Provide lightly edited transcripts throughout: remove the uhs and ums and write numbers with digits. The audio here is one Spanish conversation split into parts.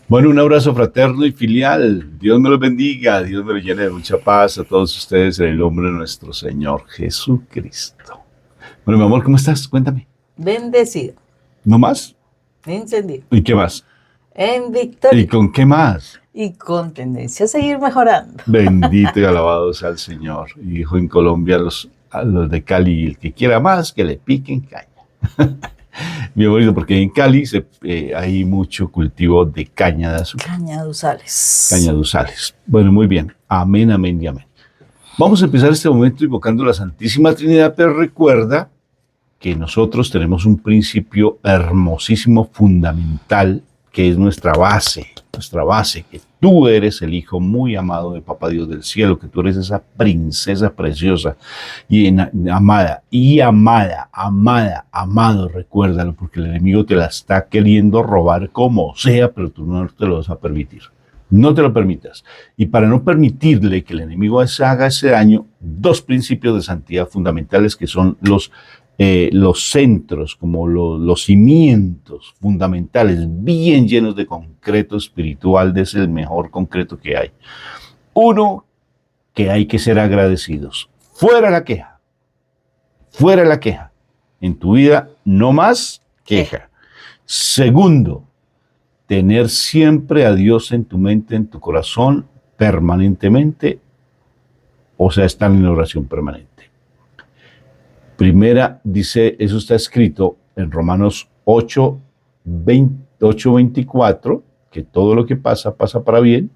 Bueno, un abrazo fraterno y filial. Dios me los bendiga, Dios me los llene de mucha paz a todos ustedes en el nombre de nuestro Señor Jesucristo. Bueno, mi amor, ¿cómo estás? Cuéntame. Bendecido, ¿No más? encendido, ¿Y qué más? en ¿Y victoria con qué más? y con tendencia a seguir mejorando. Bendito y alabado sea el Señor. Y dijo en Colombia a los de Cali, el que quiera más, que le piquen caña. Bien bonito, porque en Cali hay mucho cultivo de caña de azúcar. Cañaduzales. Cañaduzales. Bueno, muy bien. Amén, amén y amén. Vamos a empezar este momento invocando la Santísima Trinidad, pero recuerda que nosotros tenemos un principio hermosísimo, fundamental, que es nuestra base, que tú eres el Hijo muy amado de Papá Dios del cielo, que tú eres esa princesa preciosa y amado, recuérdalo, porque el enemigo te la está queriendo robar como sea, pero tú no te lo vas a permitir. No te lo permitas. Y para no permitirle que el enemigo haga ese daño, dos principios de santidad fundamentales que son los centros, como los cimientos fundamentales, bien llenos de concreto espiritual, es el mejor concreto que hay. Uno, que hay que ser agradecidos. Fuera la queja. Fuera la queja. En tu vida, no más queja. Segundo, tener siempre a Dios en tu mente, en tu corazón, permanentemente, o sea, estar en oración permanente. Primera, dice, eso está escrito en Romanos 8:24, que todo lo que pasa, pasa para bien,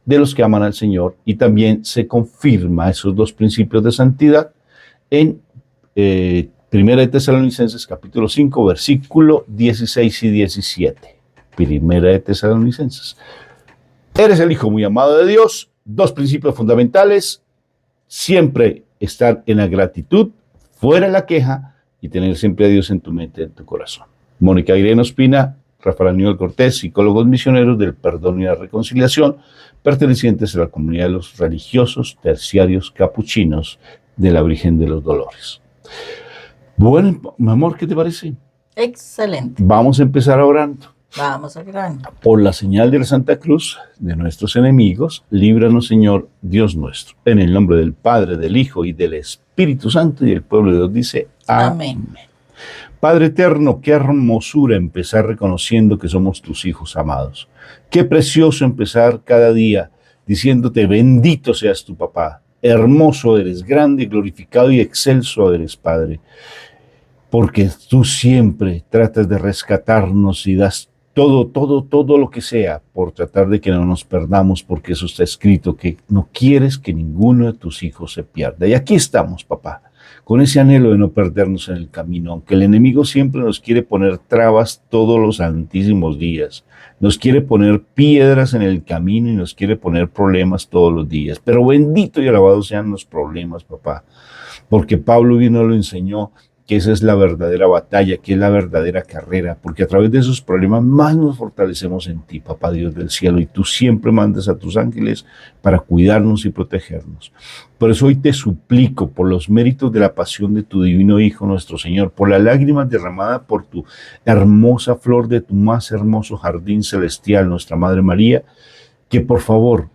de los que aman al Señor, y también se confirma esos dos principios de santidad en Primera de Tesalonicenses, capítulo 5, versículo 16 y 17. Primera de Tesalonicenses. Eres el Hijo muy amado de Dios, dos principios fundamentales, siempre estar en la gratitud, fuera la queja y tener siempre a Dios en tu mente, en tu corazón. Mónica Irene Ospina, Rafael Aníbal Cortés, psicólogos misioneros del perdón y la reconciliación, pertenecientes a la comunidad de los religiosos terciarios capuchinos de la Virgen de los Dolores. Bueno, mi amor, ¿qué te parece? Excelente. Vamos a empezar orando. Vamos a grano. Por la señal de la Santa Cruz de nuestros enemigos, líbranos, Señor, Dios nuestro. En el nombre del Padre, del Hijo y del Espíritu Santo, y el pueblo de Dios dice, amén. Padre eterno, qué hermosura empezar reconociendo que somos tus hijos amados. Qué precioso empezar cada día diciéndote, bendito seas tu papá. Hermoso eres, grande, glorificado y excelso eres, Padre. Porque tú siempre tratas de rescatarnos y das todo lo que sea por tratar de que no nos perdamos, porque eso está escrito, que no quieres que ninguno de tus hijos se pierda. Y aquí estamos, papá, con ese anhelo de no perdernos en el camino, aunque el enemigo siempre nos quiere poner trabas todos los santísimos días, nos quiere poner piedras en el camino y nos quiere poner problemas todos los días. Pero bendito y alabado sean los problemas, papá, porque Pablo vino y lo enseñó, que esa es la verdadera batalla, que es la verdadera carrera, porque a través de esos problemas más nos fortalecemos en ti, Papá Dios del cielo, y tú siempre mandas a tus ángeles para cuidarnos y protegernos. Por eso hoy te suplico, por los méritos de la pasión de tu divino Hijo, nuestro Señor, por las lágrimas derramadas por tu hermosa flor de tu más hermoso jardín celestial, nuestra Madre María, que por favor,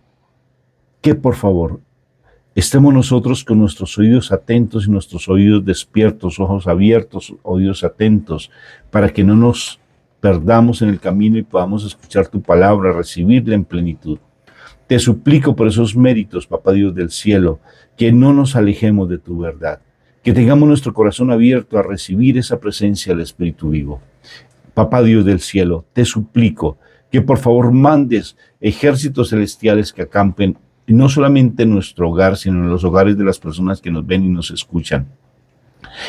estemos nosotros con nuestros oídos atentos y nuestros oídos despiertos, ojos abiertos, oídos atentos, para que no nos perdamos en el camino y podamos escuchar tu palabra, recibirla en plenitud. Te suplico por esos méritos, Papá Dios del cielo, que no nos alejemos de tu verdad, que tengamos nuestro corazón abierto a recibir esa presencia del Espíritu vivo. Papá Dios del cielo, te suplico que por favor mandes ejércitos celestiales que acampen y no solamente en nuestro hogar, sino en los hogares de las personas que nos ven y nos escuchan.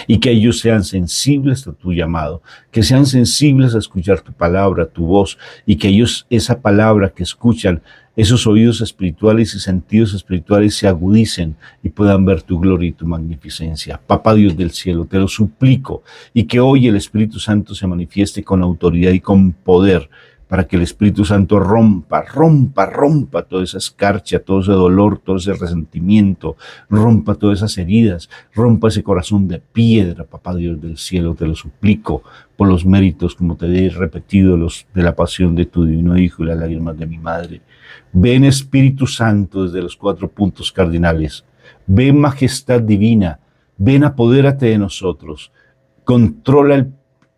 Y que ellos sean sensibles a tu llamado, que sean sensibles a escuchar tu palabra, tu voz, y que ellos, esa palabra que escuchan, esos oídos espirituales y sentidos espirituales se agudicen y puedan ver tu gloria y tu magnificencia. Papá Dios del cielo, te lo suplico, y que hoy el Espíritu Santo se manifieste con autoridad y con poder, para que el Espíritu Santo rompa toda esa escarcha, todo ese dolor, todo ese resentimiento, rompa todas esas heridas, rompa ese corazón de piedra, papá Dios del cielo, te lo suplico, por los méritos, como te he repetido, los de la pasión de tu divino Hijo y las lágrimas de mi madre. Ven Espíritu Santo desde los 4 puntos cardinales, ven majestad divina, ven apodérate de nosotros, controla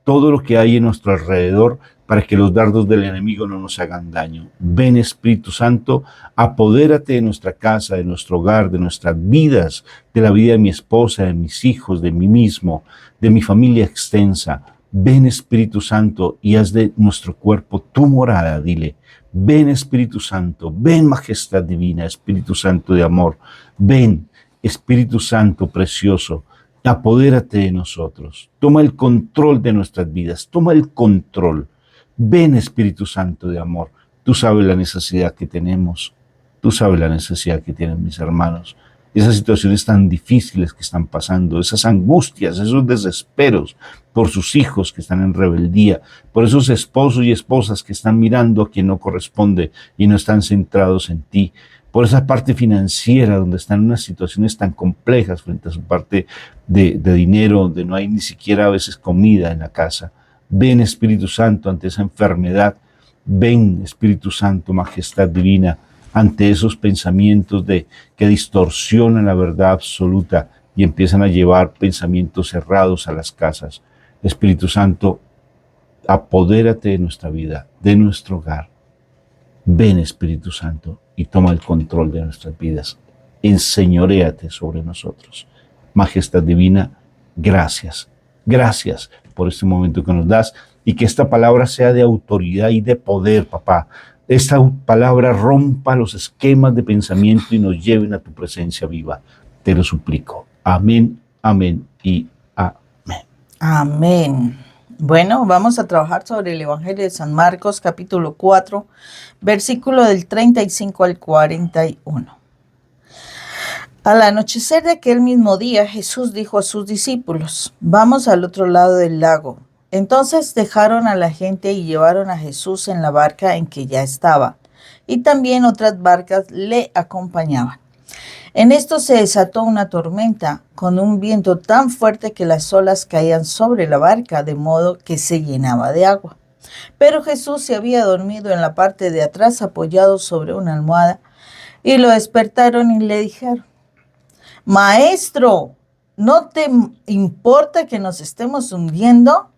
todo lo que hay en nuestro alrededor, para que los dardos del enemigo no nos hagan daño. Ven Espíritu Santo, apodérate de nuestra casa, de nuestro hogar, de nuestras vidas, de la vida de mi esposa, de mis hijos, de mí mismo, de mi familia extensa. Ven Espíritu Santo y haz de nuestro cuerpo tu morada, dile. Ven Espíritu Santo, ven majestad divina, Espíritu Santo de amor. Ven Espíritu Santo precioso, apodérate de nosotros. Toma el control de nuestras vidas, toma el control. Ven Espíritu Santo de amor, tú sabes la necesidad que tenemos, tú sabes la necesidad que tienen mis hermanos, esas situaciones tan difíciles que están pasando, esas angustias, esos desesperos por sus hijos que están en rebeldía, por esos esposos y esposas que están mirando a quien no corresponde y no están centrados en ti, por esa parte financiera donde están en unas situaciones tan complejas frente a su parte de dinero, donde no hay ni siquiera a veces comida en la casa. Ven Espíritu Santo ante esa enfermedad, ven Espíritu Santo, majestad divina, ante esos pensamientos que distorsionan la verdad absoluta y empiezan a llevar pensamientos cerrados a las casas. Espíritu Santo, apodérate de nuestra vida, de nuestro hogar. Ven Espíritu Santo y toma el control de nuestras vidas. Enseñoréate sobre nosotros. Majestad divina, gracias. Gracias por este momento que nos das y que esta palabra sea de autoridad y de poder, papá. Esta palabra rompa los esquemas de pensamiento y nos lleven a tu presencia viva. Te lo suplico. Amén, amén y amén. Amén. Bueno, vamos a trabajar sobre el Evangelio de San Marcos, capítulo 4, versículo del 35 al 41. Al anochecer de aquel mismo día, Jesús dijo a sus discípulos: vamos al otro lado del lago. Entonces dejaron a la gente y llevaron a Jesús en la barca en que ya estaba, y también otras barcas le acompañaban. En esto se desató una tormenta, con un viento tan fuerte que las olas caían sobre la barca, de modo que se llenaba de agua. Pero Jesús se había dormido en la parte de atrás, apoyado sobre una almohada, y lo despertaron y le dijeron: Maestro, ¿no te importa que nos estemos hundiendo?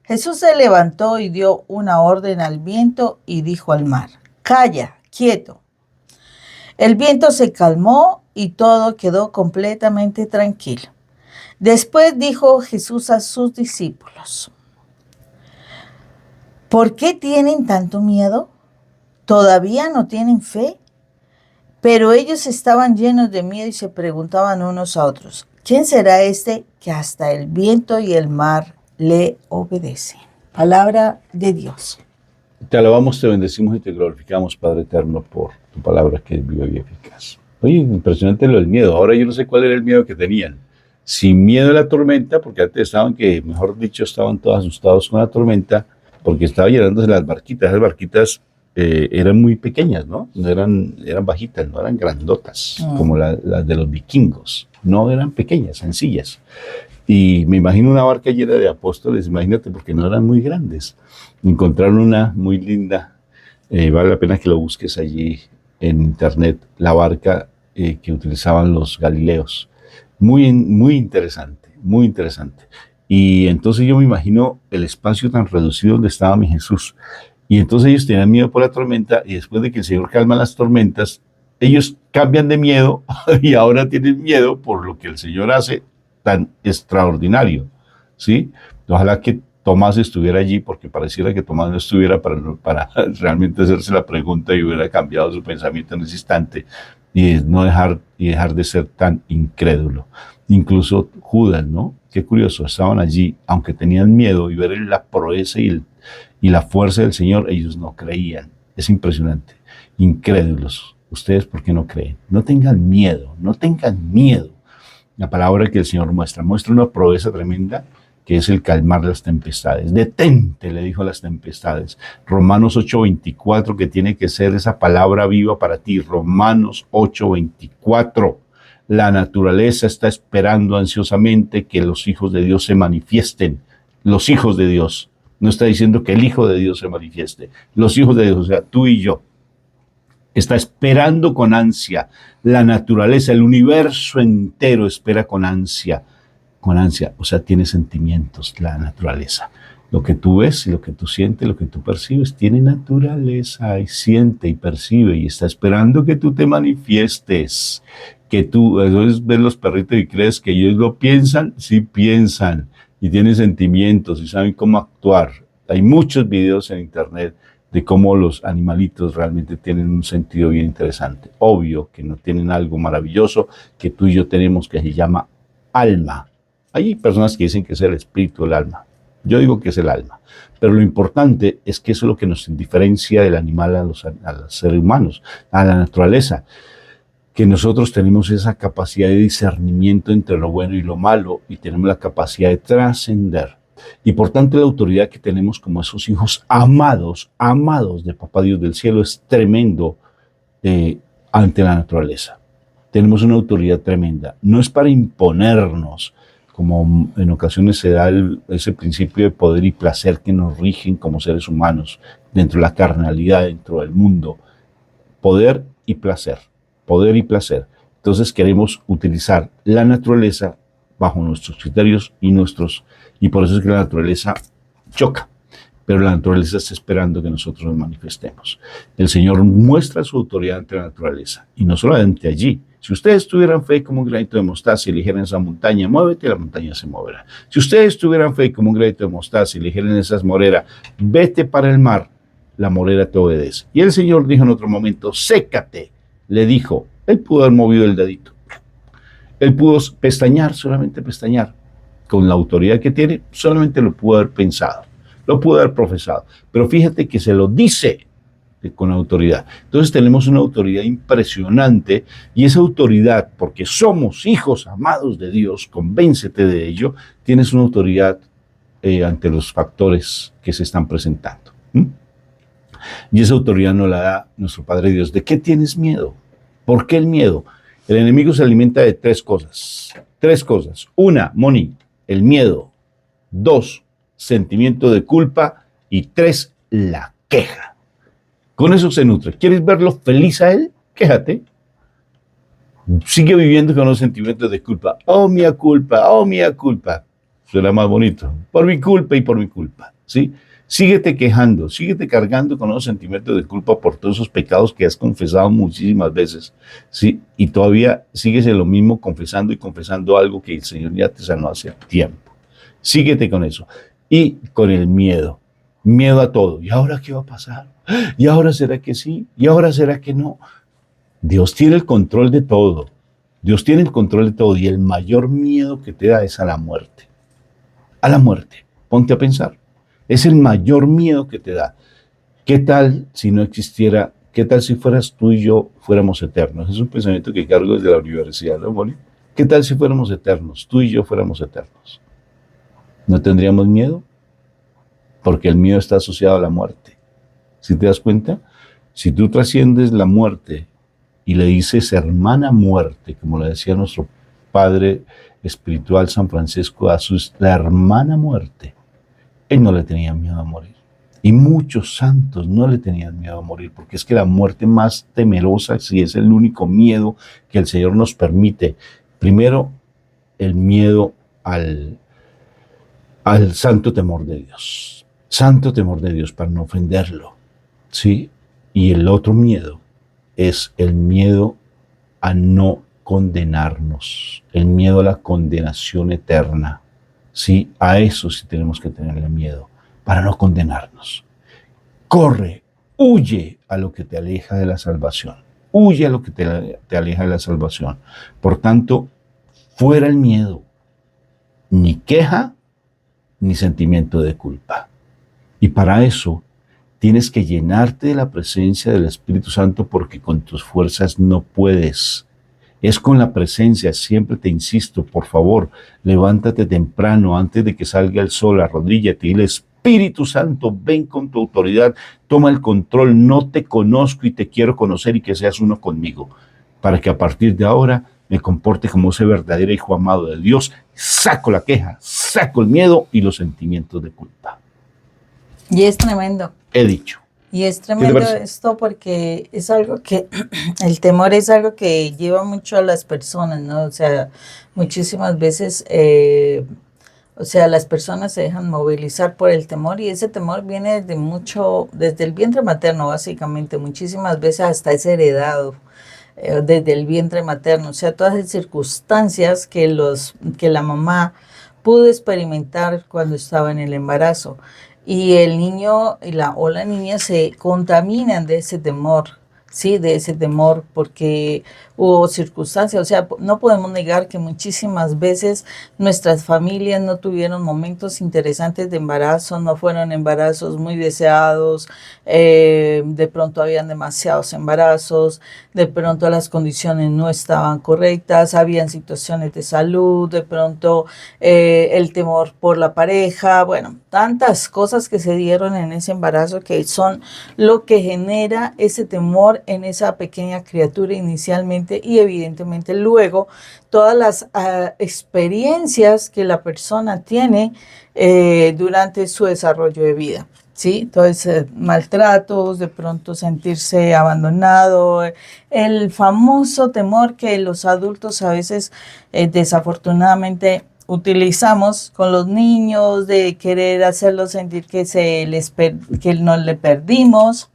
Jesús se levantó y dio una orden al viento y dijo al mar: calla, quieto. El viento se calmó y todo quedó completamente tranquilo. Después dijo Jesús a sus discípulos: ¿por qué tienen tanto miedo? ¿Todavía no tienen fe? Pero ellos estaban llenos de miedo y se preguntaban unos a otros: ¿quién será este que hasta el viento y el mar le obedecen? Palabra de Dios. Te alabamos, te bendecimos y te glorificamos, Padre eterno, por tu palabra que es viva y eficaz. Oye, impresionante lo del miedo. Ahora yo no sé cuál era el miedo que tenían. Sin miedo a la tormenta, porque antes estaban que, mejor dicho, estaban todos asustados con la tormenta, porque estaba llenándose las barquitas. Las barquitas eran muy pequeñas, ¿no? Eran bajitas, no eran grandotas, como las de los vikingos. No, eran pequeñas, sencillas. Y me imagino una barca llena de apóstoles, imagínate, porque no eran muy grandes. Encontraron una muy linda, vale la pena que lo busques allí en internet, la barca que utilizaban los galileos. Muy, muy interesante, muy interesante. Y entonces yo me imagino el espacio tan reducido donde estaba mi Jesús. Y entonces ellos tenían miedo por la tormenta, y después de que el Señor calma las tormentas, ellos cambian de miedo y ahora tienen miedo por lo que el Señor hace tan extraordinario, ¿sí? Ojalá que Tomás estuviera allí, porque pareciera que Tomás no estuviera para realmente hacerse la pregunta y hubiera cambiado su pensamiento en ese instante y no dejar de ser tan incrédulo. Incluso Judas, ¿no? Qué curioso, estaban allí, aunque tenían miedo y ver la proeza y la fuerza del Señor, ellos no creían. Es impresionante. Incrédulos. ¿Ustedes por qué no creen? No tengan miedo, no tengan miedo. La palabra que el Señor muestra una proeza tremenda que es el calmar las tempestades. Detente, le dijo a las tempestades. Romanos 8:24, que tiene que ser esa palabra viva para ti. Romanos 8:24. La naturaleza está esperando ansiosamente que los hijos de Dios se manifiesten. Los hijos de Dios. No está diciendo que el Hijo de Dios se manifieste. Los hijos de Dios, o sea, tú y yo. Está esperando con ansia. La naturaleza, el universo entero espera con ansia. Con ansia, o sea, tiene sentimientos, la naturaleza. Lo que tú ves y lo que tú sientes, lo que tú percibes, tiene naturaleza y siente y percibe y está esperando que tú te manifiestes. Que tú, a veces ves los perritos y crees que ellos lo piensan, sí piensan y tienen sentimientos y saben cómo actuar. Hay muchos videos en internet de cómo los animalitos realmente tienen un sentido bien interesante. Obvio que no tienen algo maravilloso que tú y yo tenemos que se llama alma. Hay personas que dicen que es el espíritu, el alma. Yo digo que es el alma. Pero lo importante es que eso es lo que nos diferencia del animal a los seres humanos, a la naturaleza. Que nosotros tenemos esa capacidad de discernimiento entre lo bueno y lo malo y tenemos la capacidad de trascender. Y por tanto la autoridad que tenemos como esos hijos amados, amados de Papá Dios del cielo es tremendo ante la naturaleza. Tenemos una autoridad tremenda. No es para imponernos, como en ocasiones se da ese principio de poder y placer que nos rigen como seres humanos, dentro de la carnalidad, dentro del mundo. Poder y placer, poder y placer. Entonces queremos utilizar la naturaleza bajo nuestros criterios y por eso es que la naturaleza choca. Pero la naturaleza está esperando que nosotros nos manifestemos. El Señor muestra su autoridad ante la naturaleza, y no solamente allí. Si ustedes tuvieran fe como un granito de mostaza y le dijeran a esa montaña, muévete, la montaña se moverá. Si ustedes tuvieran fe como un granito de mostaza y le dijeran a esas moreras, vete para el mar, la morera te obedece. Y el Señor dijo en otro momento, sécate, le dijo. Él pudo haber movido el dedito. Él pudo pestañear, solamente pestañear. Con la autoridad que tiene, solamente lo pudo haber pensado. Lo pudo haber profesado. Pero fíjate que se lo dice con autoridad. Entonces tenemos una autoridad impresionante y esa autoridad, porque somos hijos amados de Dios, convéncete de ello, tienes una autoridad ante los factores que se están presentando. Y esa autoridad nos la da nuestro Padre Dios. ¿De qué tienes miedo? ¿Por qué el miedo? El enemigo se alimenta de tres cosas. Tres cosas. Una, Moni, el miedo. Dos, sentimiento de culpa. Y tres, la queja. Con eso se nutre. ¿Quieres verlo feliz a él? Quéjate. Sigue viviendo con los sentimientos de culpa. Oh, mía culpa, oh, mía culpa. Suena más bonito. Por mi culpa y por mi culpa. ¿Sí? Síguete quejando, síguete cargando con los sentimientos de culpa por todos esos pecados que has confesado muchísimas veces. ¿Sí? Y todavía sigues en lo mismo confesando y confesando algo que el Señor ya te sanó hace tiempo. Síguete con eso. Y con el miedo. Miedo a todo. ¿Y ahora qué va a pasar? ¿Y ahora será que sí? ¿Y ahora será que no? Dios tiene el control de todo. Dios tiene el control de todo y el mayor miedo que te da es a la muerte. A la muerte. Ponte a pensar. Es el mayor miedo que te da. ¿Qué tal si no existiera? ¿Qué tal si fueras tú y yo fuéramos eternos? Es un pensamiento que cargo desde la universidad, ¿no, Moni? ¿Qué tal si fuéramos eternos? Tú y yo fuéramos eternos. ¿No tendríamos miedo? Porque el miedo está asociado a la muerte. ¿Sí te das cuenta? Si tú trasciendes la muerte y le dices hermana muerte, como le decía nuestro padre espiritual San Francisco a la hermana muerte, él no le tenía miedo a morir. Y muchos santos no le tenían miedo a morir, porque es que la muerte más temerosa, si es el único miedo que el Señor nos permite. Primero, el miedo al santo temor de Dios. Santo temor de Dios para no ofenderlo. ¿Sí? Y el otro miedo es el miedo a no condenarnos, el miedo a la condenación eterna. Sí, a eso sí tenemos que tenerle miedo, para no condenarnos. Corre, huye a lo que te aleja de la salvación. Huye a lo que te aleja de la salvación. Por tanto, fuera el miedo, ni queja, ni sentimiento de culpa. Y para eso tienes que llenarte de la presencia del Espíritu Santo porque con tus fuerzas no puedes. Es con la presencia. Siempre te insisto, por favor, levántate temprano antes de que salga el sol, arrodíllate y el Espíritu Santo, ven con tu autoridad, toma el control. No te conozco y te quiero conocer y que seas uno conmigo, para que a partir de ahora me comporte como ese verdadero hijo amado de Dios. Saco la queja, saco el miedo y los sentimientos de culpa. Y es tremendo. He dicho. Y es tremendo esto porque es algo que, el temor es algo que lleva mucho a las personas, ¿no? O sea, muchísimas veces, las personas se dejan movilizar por el temor y ese temor viene desde el vientre materno, básicamente. Muchísimas veces hasta es heredado desde el vientre materno. O sea, todas las circunstancias que la mamá pudo experimentar cuando estaba en el embarazo. Y el niño o la niña se contaminan de ese temor, ¿sí? De ese temor porque hubo circunstancias. O sea, no podemos negar que muchísimas veces nuestras familias no tuvieron momentos interesantes de embarazo, no fueron embarazos muy deseados, de pronto habían demasiados embarazos, de pronto las condiciones no estaban correctas, habían situaciones de salud, de pronto el temor por la pareja, bueno, tantas cosas que se dieron en ese embarazo que son lo que genera ese temor en esa pequeña criatura inicialmente y evidentemente luego todas las experiencias que la persona tiene durante su desarrollo de vida. ¿Sí? Entonces, maltratos, de pronto sentirse abandonado, el famoso temor que los adultos a veces desafortunadamente utilizamos con los niños, de querer hacerlos sentir que nos le perdimos,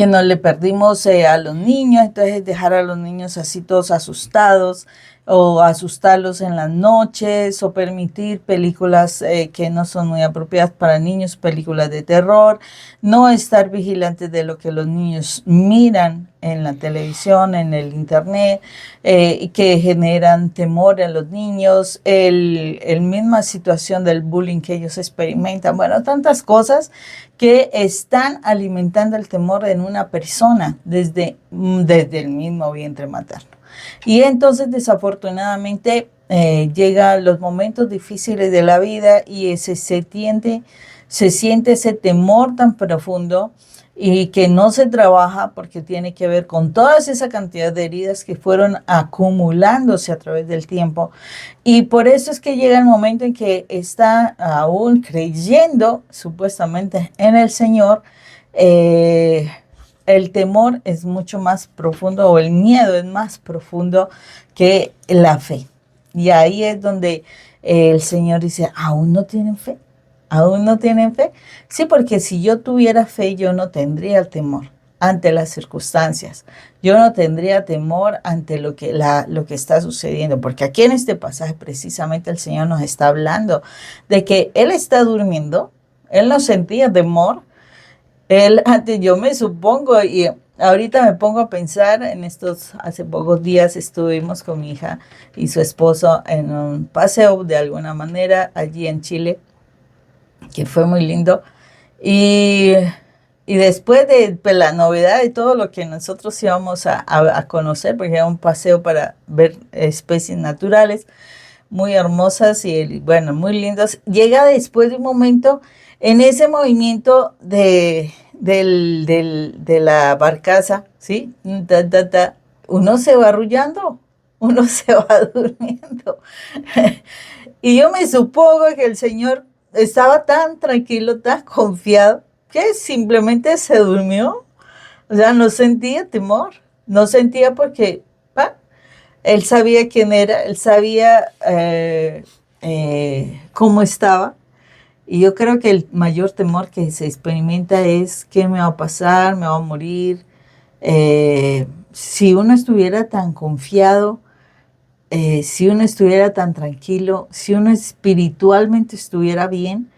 a los niños, entonces dejar a los niños así todos asustados o asustarlos en las noches o permitir películas que no son muy apropiadas para niños, películas de terror, no estar vigilantes de lo que los niños miran en la televisión, en el internet, y que generan temor en los niños, el misma situación del bullying que ellos experimentan, bueno, tantas cosas que están alimentando el temor en una persona desde el mismo vientre materno. Y entonces desafortunadamente llegan los momentos difíciles de la vida y se siente ese temor tan profundo y que no se trabaja porque tiene que ver con toda esa cantidad de heridas que fueron acumulándose a través del tiempo. Y por eso es que llega el momento en que está aún creyendo supuestamente en el Señor, el temor es mucho más profundo o el miedo es más profundo que la fe. Y ahí es donde el Señor dice, ¿aún no tienen fe? ¿Aún no tienen fe? Sí, porque si yo tuviera fe, yo no tendría temor ante las circunstancias. Yo no tendría temor ante lo que está sucediendo. Porque aquí en este pasaje precisamente el Señor nos está hablando de que Él está durmiendo, Él no sentía temor. Yo me supongo, y ahorita me pongo a pensar, hace pocos días estuvimos con mi hija y su esposo en un paseo de alguna manera allí en Chile, que fue muy lindo. Y después de la novedad de todo lo que nosotros íbamos a conocer, porque era un paseo para ver especies naturales muy hermosas y bueno, muy lindas, llega después de un momento en ese movimiento de la barcaza, ¿sí? Uno se va arrullando, uno se va durmiendo. Y yo me supongo que el Señor estaba tan tranquilo, tan confiado, que simplemente se durmió. O sea, no sentía temor, no sentía porque él sabía quién era, él sabía cómo estaba. Y yo creo que el mayor temor que se experimenta es qué me va a pasar, me va a morir. Si uno estuviera tan confiado, si uno estuviera tan tranquilo, si uno espiritualmente estuviera bien,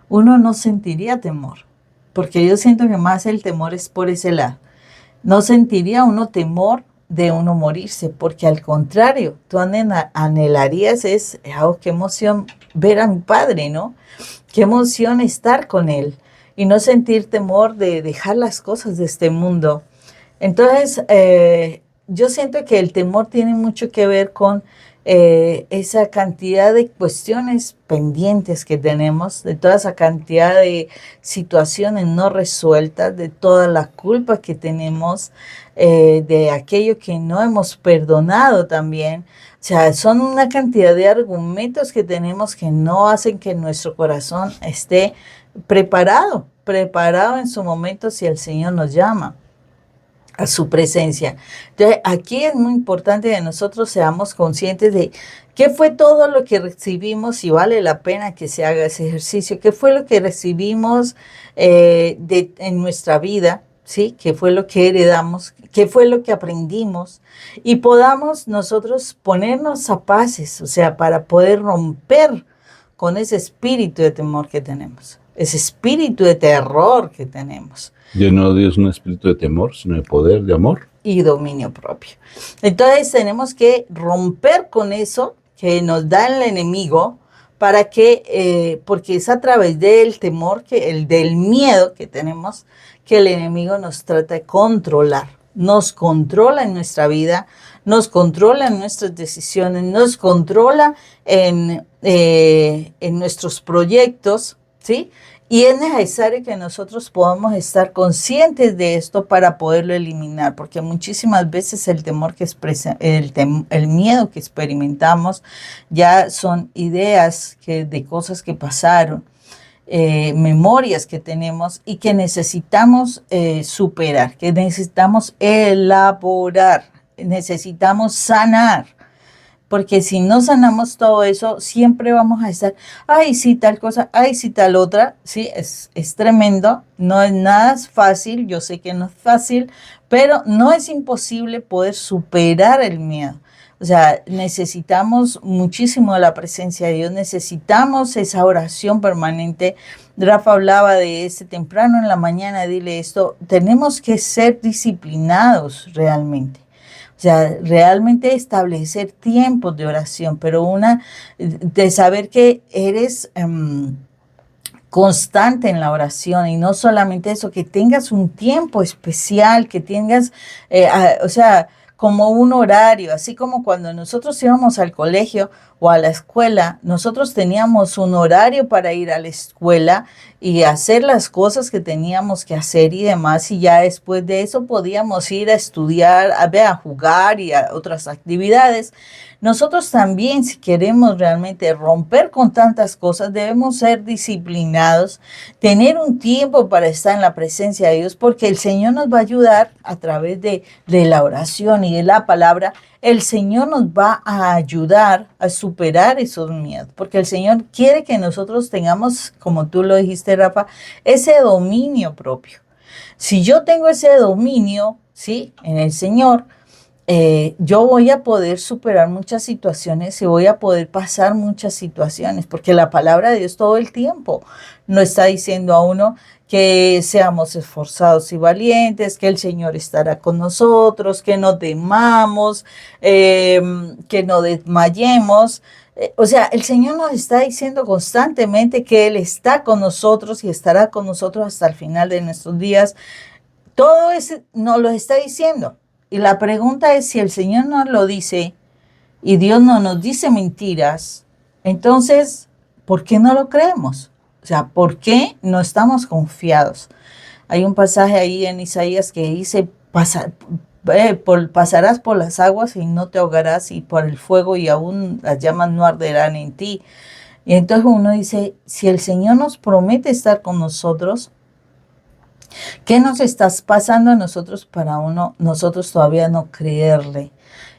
uno no sentiría temor. Porque yo siento que más el temor es por ese lado. No sentiría uno temor de uno morirse, porque al contrario, tú anhelarías qué emoción ver a mi padre, ¿no? Qué emoción estar con él y no sentir temor de dejar las cosas de este mundo. Entonces, yo siento que el temor tiene mucho que ver con esa cantidad de cuestiones pendientes que tenemos, de toda esa cantidad de situaciones no resueltas, de toda la culpa que tenemos, de aquello que no hemos perdonado también. O sea, son una cantidad de argumentos que tenemos que no hacen que nuestro corazón esté preparado en su momento si el Señor nos llama a su presencia. Entonces, aquí es muy importante que nosotros seamos conscientes de qué fue todo lo que recibimos y vale la pena que se haga ese ejercicio, qué fue lo que recibimos en nuestra vida, ¿sí? Qué fue lo que heredamos, qué fue lo que aprendimos y podamos nosotros ponernos a paces, o sea, para poder romper con ese espíritu de temor que tenemos, ese espíritu de terror que tenemos. Dios no dio un espíritu de temor, sino de poder, de amor y dominio propio. Entonces tenemos que romper con eso que nos da el enemigo para que, porque es a través del temor, del miedo que tenemos, que el enemigo nos trata de controlar. Nos controla en nuestra vida, nos controla en nuestras decisiones, nos controla en nuestros proyectos, ¿sí? Y es necesario que nosotros podamos estar conscientes de esto para poderlo eliminar, porque muchísimas veces el temor que expresa, el miedo que experimentamos ya son ideas de cosas que pasaron, memorias que tenemos y que necesitamos superar, que necesitamos elaborar, necesitamos sanar. Porque si no sanamos todo eso, siempre vamos a estar, ay, sí, tal cosa, ay, sí, tal otra. Sí, es tremendo. No es nada fácil. Yo sé que no es fácil, pero no es imposible poder superar el miedo. O sea, necesitamos muchísimo de la presencia de Dios. Necesitamos esa oración permanente. Rafa hablaba de ese temprano en la mañana. Dile esto. Tenemos que ser disciplinados realmente. O sea, realmente establecer tiempos de oración, pero de saber que eres constante en la oración y no solamente eso, que tengas un tiempo especial, que tengas, o sea, como un horario, así como cuando nosotros íbamos al colegio o a la escuela, nosotros teníamos un horario para ir a la escuela y hacer las cosas que teníamos que hacer y demás, y ya después de eso podíamos ir a estudiar, a jugar y a otras actividades. Nosotros también, si queremos realmente romper con tantas cosas, debemos ser disciplinados, tener un tiempo para estar en la presencia de Dios, porque el Señor nos va a ayudar a través de la oración y de la palabra. El Señor nos va a ayudar a superar esos miedos, porque el Señor quiere que nosotros tengamos, como tú lo dijiste, Rafa, ese dominio propio. Si yo tengo ese dominio, ¿sí?, en el Señor, yo voy a poder superar muchas situaciones y voy a poder pasar muchas situaciones, porque la palabra de Dios todo el tiempo nos está diciendo a uno que seamos esforzados y valientes, que el Señor estará con nosotros, que no temamos, que no desmayemos. O sea, el Señor nos está diciendo constantemente que Él está con nosotros y estará con nosotros hasta el final de nuestros días. Todo eso nos lo está diciendo. Y la pregunta es, si el Señor nos lo dice y Dios no nos dice mentiras, entonces, ¿por qué no lo creemos? O sea, ¿por qué no estamos confiados? Hay un pasaje ahí en Isaías que dice, pasarás por las aguas y no te ahogarás, y por el fuego y aún las llamas no arderán en ti. Y entonces uno dice, si el Señor nos promete estar con nosotros, ¿qué nos está pasando a nosotros para nosotros todavía no creerle?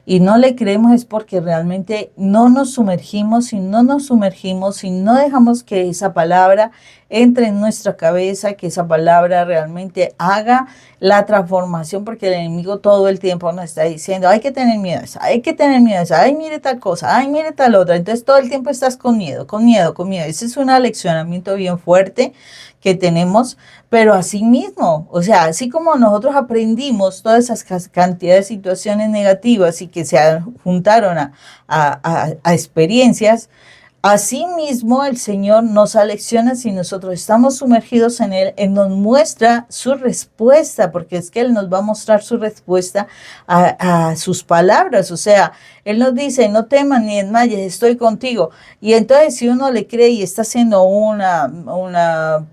Y no le creemos es porque realmente no nos sumergimos y no dejamos que esa palabra entre en nuestra cabeza, que esa palabra realmente haga la transformación, porque el enemigo todo el tiempo nos está diciendo, hay que tener miedo a eso, hay que tener miedo a eso, ay, mire tal cosa, ay, mire tal otra. Entonces todo el tiempo estás con miedo, con miedo, con miedo. Ese es un aleccionamiento bien fuerte que tenemos, pero así mismo, o sea, así como nosotros aprendimos todas esas cantidades de situaciones negativas y que se juntaron a experiencias, Asimismo, el Señor nos alecciona si nosotros estamos sumergidos en Él. Él nos muestra su respuesta, porque es que Él nos va a mostrar su respuesta a sus palabras. O sea, Él nos dice, no temas ni desmayes, estoy contigo. Y entonces si uno le cree y está haciendo un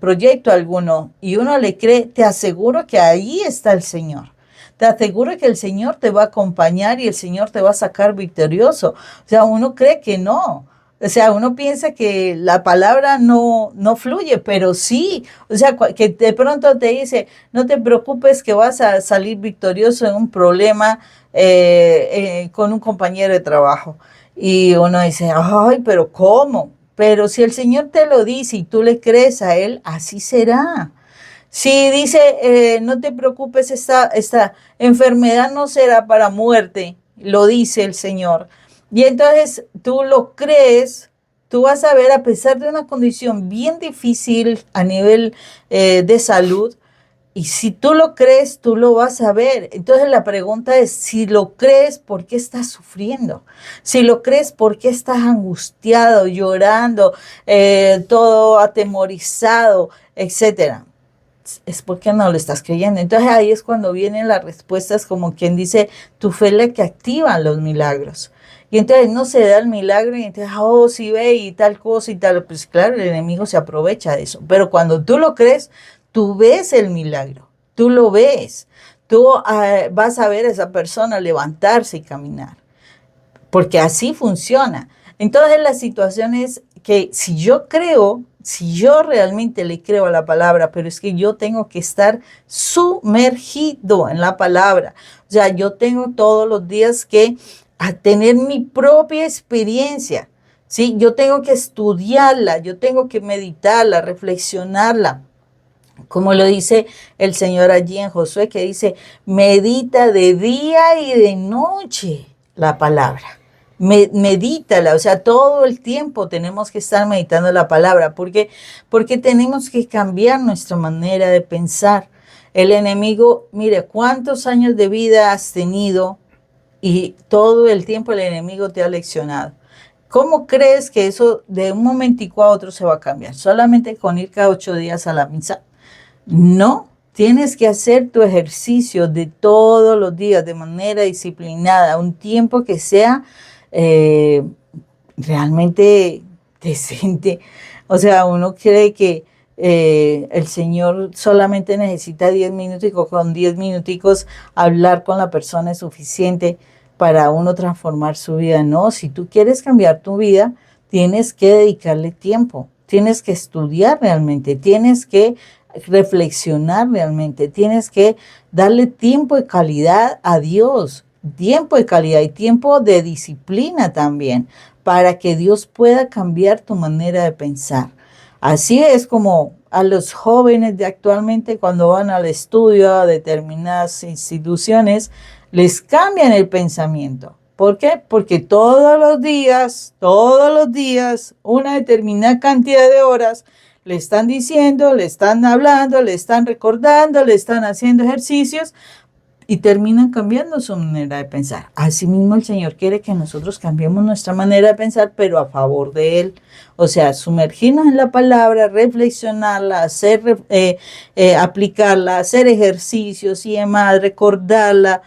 proyecto alguno y uno le cree, te aseguro que ahí está el Señor. Te aseguro que el Señor te va a acompañar y el Señor te va a sacar victorioso. O sea, uno cree que no. O sea, uno piensa que la palabra no fluye, pero sí. O sea, que de pronto te dice, no te preocupes que vas a salir victorioso en un problema con un compañero de trabajo. Y uno dice, ay, pero ¿cómo? Pero si el Señor te lo dice y tú le crees a Él, así será. Si dice, no te preocupes, esta enfermedad no será para muerte, lo dice el Señor. Y entonces tú lo crees, tú vas a ver, a pesar de una condición bien difícil a nivel de salud, y si tú lo crees, tú lo vas a ver. Entonces la pregunta es, si lo crees, ¿por qué estás sufriendo? Si lo crees, ¿por qué estás angustiado, llorando, todo atemorizado, etcétera? Es porque no lo estás creyendo. Entonces ahí es cuando vienen las respuestas, como quien dice, tu fe es la que activa los milagros. Y entonces no se da el milagro y entonces, oh, sí ve y tal cosa y tal. Pues claro, el enemigo se aprovecha de eso. Pero cuando tú lo crees, tú ves el milagro, tú lo ves. Tú vas a ver a esa persona levantarse y caminar. Porque así funciona. Entonces la situación es que si yo creo, si yo realmente le creo a la palabra, pero es que yo tengo que estar sumergido en la palabra. O sea, yo tengo todos los días que tener mi propia experiencia. ¿Sí? Yo tengo que estudiarla, yo tengo que meditarla, reflexionarla. Como lo dice el Señor allí en Josué, que dice, medita de día y de noche la palabra. Medítala, o sea, todo el tiempo tenemos que estar meditando la palabra, porque tenemos que cambiar nuestra manera de pensar. El enemigo, mire, ¿cuántos años de vida has tenido? Y todo el tiempo el enemigo te ha leccionado. ¿Cómo crees que eso de un momentico a otro se va a cambiar? ¿Solamente con ir cada 8 días a la misa? No, tienes que hacer tu ejercicio de todos los días de manera disciplinada, un tiempo que sea realmente decente. O sea, uno cree que el Señor solamente necesita 10 minutos y con 10 minuticos hablar con la persona es suficiente para uno transformar su vida. No, si tú quieres cambiar tu vida, tienes que dedicarle tiempo, tienes que estudiar realmente, tienes que reflexionar realmente, tienes que darle tiempo de calidad a Dios, tiempo de calidad y tiempo de disciplina también, para que Dios pueda cambiar tu manera de pensar. Así es como a los jóvenes de actualmente cuando van al estudio a determinadas instituciones, les cambian el pensamiento. ¿Por qué? Porque todos los días, una determinada cantidad de horas, le están diciendo, le están hablando, le están recordando, le están haciendo ejercicios y terminan cambiando su manera de pensar. Asimismo, el Señor quiere que nosotros cambiemos nuestra manera de pensar, pero a favor de Él. O sea, sumergirnos en la palabra, reflexionarla, aplicarla, hacer ejercicios y demás, recordarla,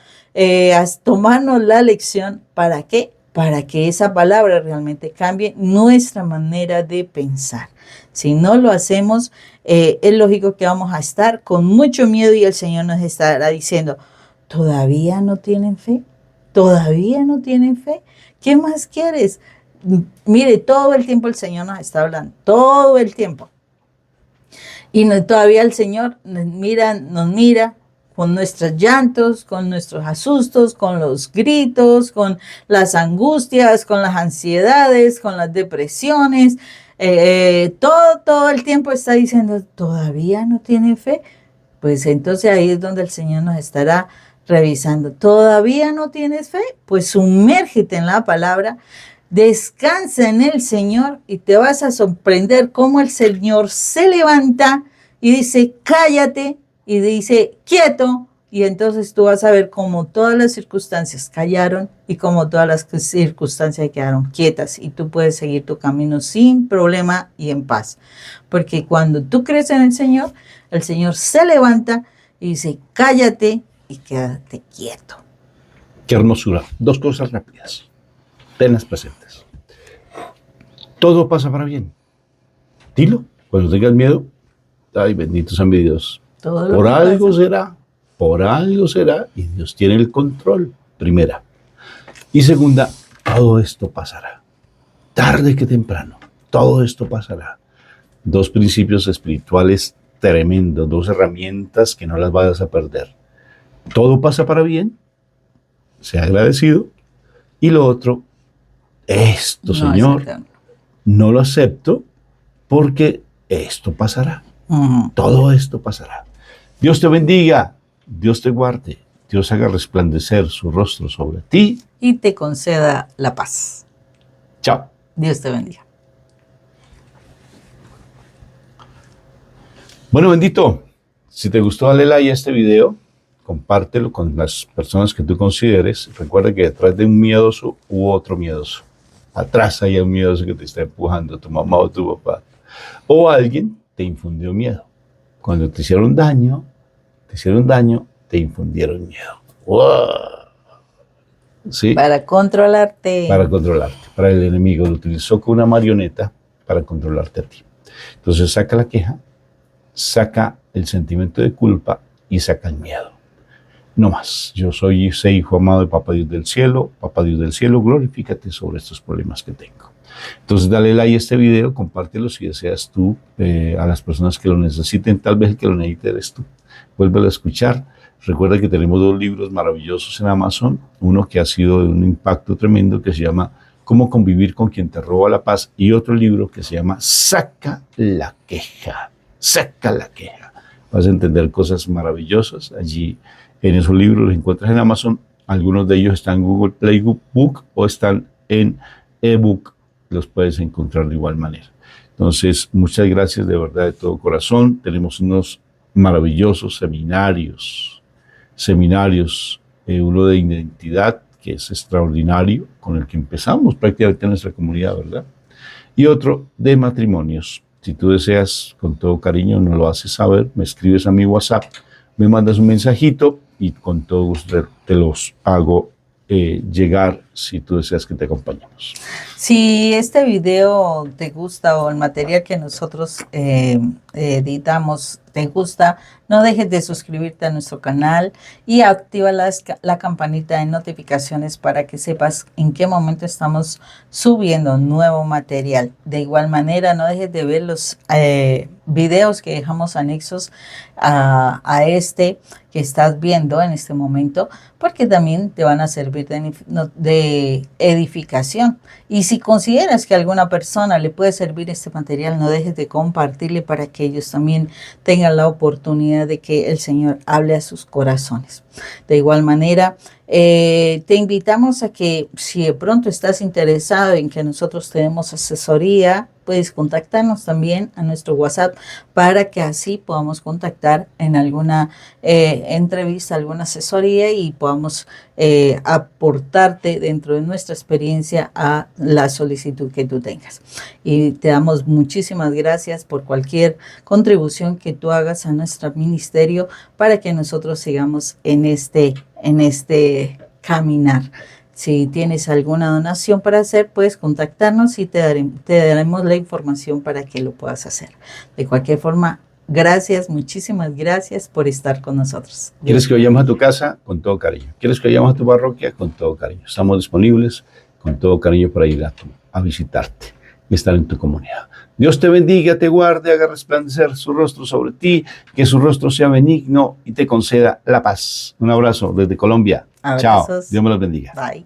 tomarnos la lección. ¿Para qué? Para que esa palabra realmente cambie nuestra manera de pensar. Si no lo hacemos, es lógico que vamos a estar con mucho miedo y el Señor nos estará diciendo, ¿todavía no tienen fe? ¿Todavía no tienen fe? ¿Qué más quieres? Mire, todo el tiempo el Señor nos está hablando, todo el tiempo. Y todavía el Señor nos mira con nuestros llantos, con nuestros asustos, con los gritos, con las angustias, con las ansiedades, con las depresiones. Todo el tiempo está diciendo, ¿todavía no tienen fe? Pues entonces ahí es donde el Señor nos estará revisando. ¿Todavía no tienes fe? Pues sumérgete en la palabra, descansa en el Señor y te vas a sorprender cómo el Señor se levanta y dice, cállate, y dice, quieto, Y entonces tú vas a ver cómo todas las circunstancias callaron y cómo todas las circunstancias quedaron quietas. Y tú puedes seguir tu camino sin problema y en paz. Porque cuando tú crees en el Señor se levanta y dice, cállate y quédate quieto. Qué hermosura. Dos cosas rápidas. Tenlas presentes. Todo pasa para bien. Dilo. Cuando tengas miedo, ay, bendito sea mi Dios. Por algo será. Por algo será, y Dios tiene el control, primera. Y segunda, todo esto pasará. Tarde que temprano, todo esto pasará. Dos principios espirituales tremendos, dos herramientas que no las vayas a perder. Todo pasa para bien, sea agradecido. Y lo otro, esto, no, Señor, no lo acepto porque esto pasará. Todo esto pasará. Dios te bendiga. Dios te guarde, Dios haga resplandecer su rostro sobre ti. Y te conceda la paz. Chao. Dios te bendiga. Bueno, bendito, si te gustó, dale like a este video, compártelo con las personas que tú consideres. Recuerda que detrás de un miedoso hubo otro miedoso. Atrás hay un miedoso que te está empujando, tu mamá o tu papá. O alguien te infundió miedo. Cuando te hicieron daño, te infundieron miedo. ¡Wow! ¿Sí? Para controlarte. Para controlarte. Para el enemigo lo utilizó como una marioneta para controlarte a ti. Entonces saca la queja, saca el sentimiento de culpa y saca el miedo. No más. Yo soy ese hijo amado de Papá Dios del cielo. Papá Dios del cielo, glorifícate sobre estos problemas que tengo. Entonces dale like a este video, compártelo si deseas tú a las personas que lo necesiten. Tal vez el que lo necesite eres tú. Vuélvelo a escuchar. Recuerda que tenemos 2 libros maravillosos en Amazon. Uno que ha sido de un impacto tremendo que se llama Cómo convivir con quien te roba la paz. Y otro libro que se llama Saca la queja. Saca la queja. Vas a entender cosas maravillosas allí. En esos libros los encuentras en Amazon. Algunos de ellos están en Google Play Book o están en ebook. Los puedes encontrar de igual manera. Entonces, muchas gracias de verdad de todo corazón. Tenemos unos maravillosos seminarios, uno de identidad, que es extraordinario, con el que empezamos prácticamente en nuestra comunidad, ¿verdad? Y otro de matrimonios. Si tú deseas, con todo cariño, nos lo haces saber, me escribes a mi WhatsApp, me mandas un mensajito y con todo gusto te los hago llegar si tú deseas que te acompañemos. Si este video te gusta o el material que nosotros editamos te gusta, no dejes de suscribirte a nuestro canal y activa la campanita de notificaciones para que sepas en qué momento estamos subiendo nuevo material. De igual manera, no dejes de ver los videos que dejamos anexos a este que estás viendo en este momento, porque también te van a servir de edificación. Y si consideras que a alguna persona le puede servir este material, no dejes de compartirle para que ellos también tengan la oportunidad de que el Señor hable a sus corazones. De igual manera, te invitamos a que si de pronto estás interesado en que nosotros tenemos asesoría, puedes contactarnos también a nuestro WhatsApp para que así podamos contactar en alguna entrevista, alguna asesoría y podamos aportarte dentro de nuestra experiencia a la solicitud que tú tengas. Y te damos muchísimas gracias por cualquier contribución que tú hagas a nuestro ministerio para que nosotros sigamos en este caminar. Si tienes alguna donación para hacer, puedes contactarnos y te daremos la información para que lo puedas hacer. De cualquier forma, gracias, muchísimas gracias por estar con nosotros. ¿Quieres que vayamos a tu casa? Con todo cariño. ¿Quieres que vayamos a tu parroquia? Con todo cariño. Estamos disponibles con todo cariño para ir a visitarte y estar en tu comunidad. Dios te bendiga, te guarde, haga resplandecer su rostro sobre ti, que su rostro sea benigno y te conceda la paz. Un abrazo desde Colombia. Abrazos. Chao. Dios me los bendiga. Bye.